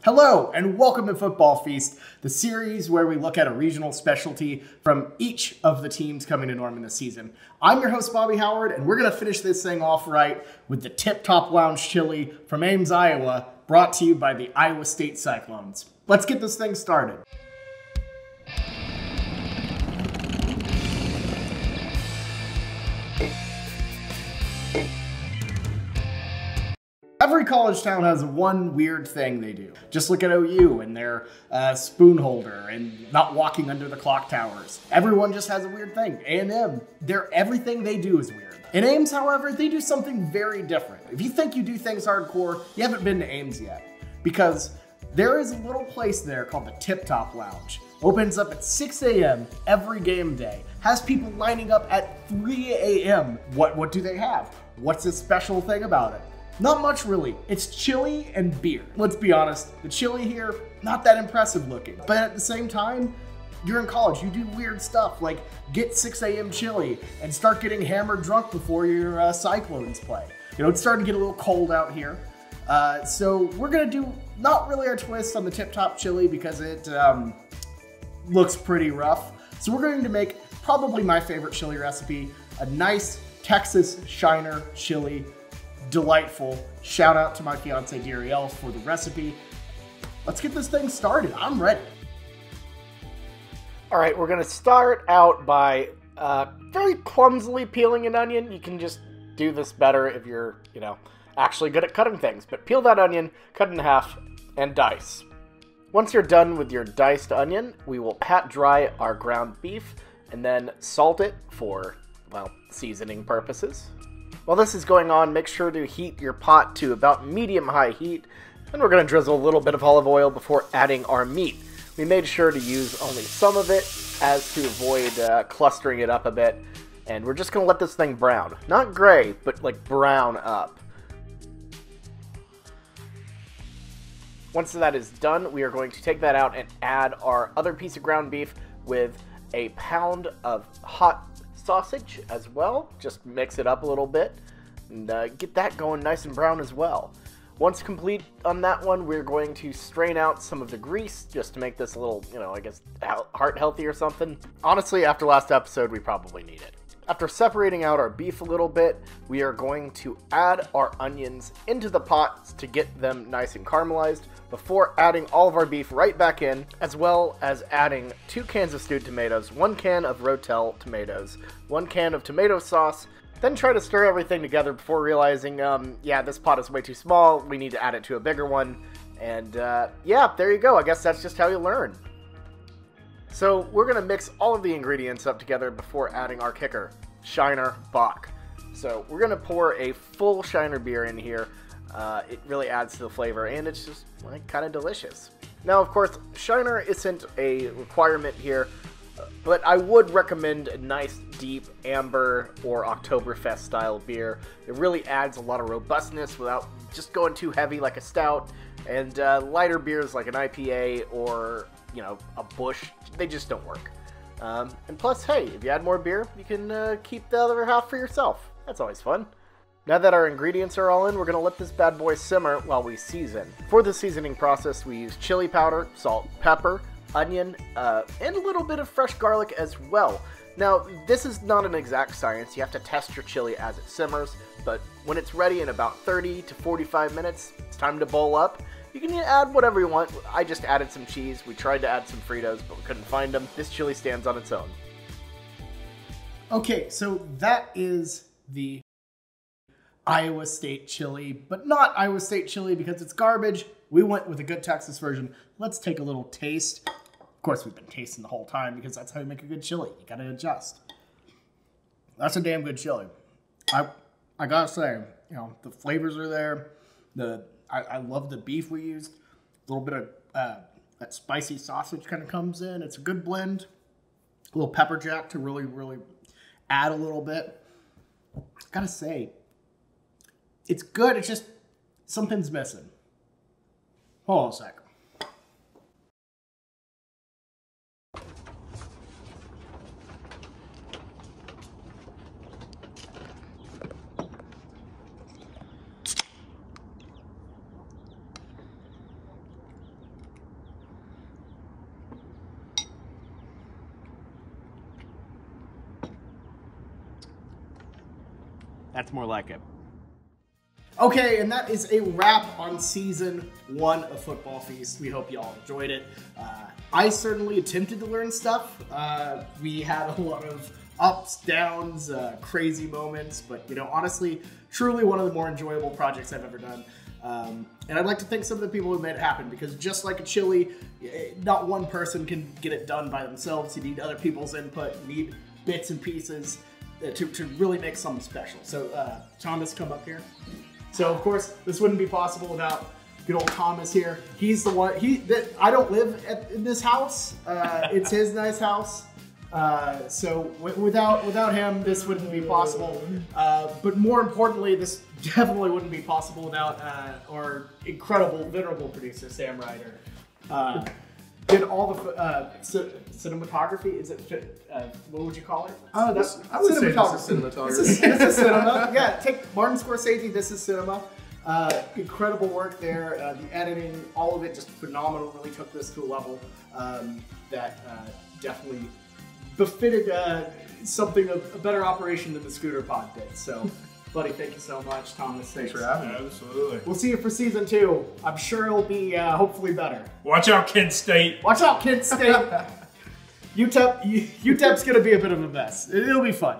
Hello, and welcome to Football Feast, the series where we look at a regional specialty from each of the teams coming to Norman this season. I'm your host, Bobby Howard, and we're going to finish this thing off right with the Tip Top Lounge Chili from Ames, Iowa, brought to you by the Iowa State Cyclones. Let's get this thing started. Every college town has one weird thing they do. Just look at OU and their spoon holder and not walking under the clock towers. Everyone just has a weird thing. A&M, everything they do is weird. In Ames, however, they do something very different. If you think you do things hardcore, you haven't been to Ames yet. Because there is a little place there called the Tip Top Lounge. Opens up at 6 a.m. every game day. Has people lining up at 3 a.m. What do they have? What's the special thing about it? Not much really. It's chili and beer. Let's be honest, the chili here, not that impressive looking. But at the same time, you're in college, you do weird stuff like get 6 a.m. chili and start getting hammered drunk before your Cyclones play. You know, it's starting to get a little cold out here. So we're gonna do not really our twist on the Tip Top chili because it looks pretty rough. So we're going to make probably my favorite chili recipe, a nice Texas Shiner chili. Delightful. Shout out to my fiance Darielle for the recipe. Let's get this thing started. I'm ready. All right, we're gonna start out by very clumsily peeling an onion. You can just do this better if you're, actually good at cutting things. But peel that onion, cut it in half, and dice. Once you're done with your diced onion, we will pat dry our ground beef and then salt it for, well, seasoning purposes. While this is going on, make sure to heat your pot to about medium-high heat, and we're going to drizzle a little bit of olive oil before adding our meat. We made sure to use only some of it as to avoid clustering it up a bit, and we're just going to let this thing brown. Not gray, but like brown up. Once that is done, we are going to take that out and add our other piece of ground beef with a pound of hot sausage as well. Just mix it up a little bit and get that going nice and brown as well. Once complete on that one, we're going to strain out some of the grease just to make this a little, I guess, heart healthy or something. Honestly, after last episode, we probably need it. After separating out our beef a little bit, we are going to add our onions into the pot to get them nice and caramelized before adding all of our beef right back in, as well as adding 2 cans of stewed tomatoes, 1 can of Rotel tomatoes, 1 can of tomato sauce, then try to stir everything together before realizing, yeah, this pot is way too small, we need to add it to a bigger one, and yeah, there you go, I guess that's just how you learn. So we're going to mix all of the ingredients up together before adding our kicker, Shiner Bock. So we're going to pour a full Shiner beer in here. It really adds to the flavor, and it's just kind of delicious. Now, of course, Shiner isn't a requirement here, but I would recommend a nice deep amber or Oktoberfest style beer. It really adds a lot of robustness without just going too heavy like a stout, and lighter beers like an IPA or a Busch, they just don't work. And plus, hey, if you add more beer, you can keep the other half for yourself. That's always fun. Now that our ingredients are all in, we're going to let this bad boy simmer while we season. For the seasoning process, we use chili powder, salt, pepper, onion, and a little bit of fresh garlic as well. Now, this is not an exact science. You have to test your chili as it simmers, but when it's ready in about 30 to 45 minutes, it's time to bowl up. You can add whatever you want. I just added some cheese. We tried to add some Fritos, but we couldn't find them. This chili stands on its own. Okay, so that is the Iowa State chili, but not Iowa State chili because it's garbage. We went with a good Texas version. Let's take a little taste. Of course, we've been tasting the whole time because that's how you make a good chili. You gotta adjust. That's a damn good chili. I gotta say, the flavors are there. I love the beef we used. A little bit of that spicy sausage kind of comes in. It's a good blend. A little pepper jack to really, really add a little bit. I gotta say, it's good. It's just something's missing. Hold on a sec. That's more like it. Okay, and that is a wrap on season 1 of Football Feast. We hope you all enjoyed it. I certainly attempted to learn stuff. We had a lot of ups, downs, crazy moments, but you know, honestly, truly one of the more enjoyable projects I've ever done. And I'd like to thank some of the people who made it happen, because just like a chili, not one person can get it done by themselves. You need other people's input. You need bits and pieces to really make something special. So Thomas, come up here. So of course, this wouldn't be possible without good old Thomas here. He's the one. I don't live in this house. It's his nice house. So without him, this wouldn't be possible. But more importantly, this definitely wouldn't be possible without our incredible, venerable producer, Sam Ryder. Did all the cinematography? Is it what would you call it? I would say this is cinematography. This is cinema. Yeah, take Martin Scorsese. This is cinema. Incredible work there. The editing, all of it, just phenomenal. Really took this to a level that definitely befitted something of a better operation than the Scooter Pod did. So, buddy, thank you so much. Thomas, thanks for having me. Absolutely. We'll see you for season 2. I'm sure it'll be hopefully better. Watch out, Kent State. Watch out, Kent State. UTEP's going to be a bit of a mess. It'll be fun.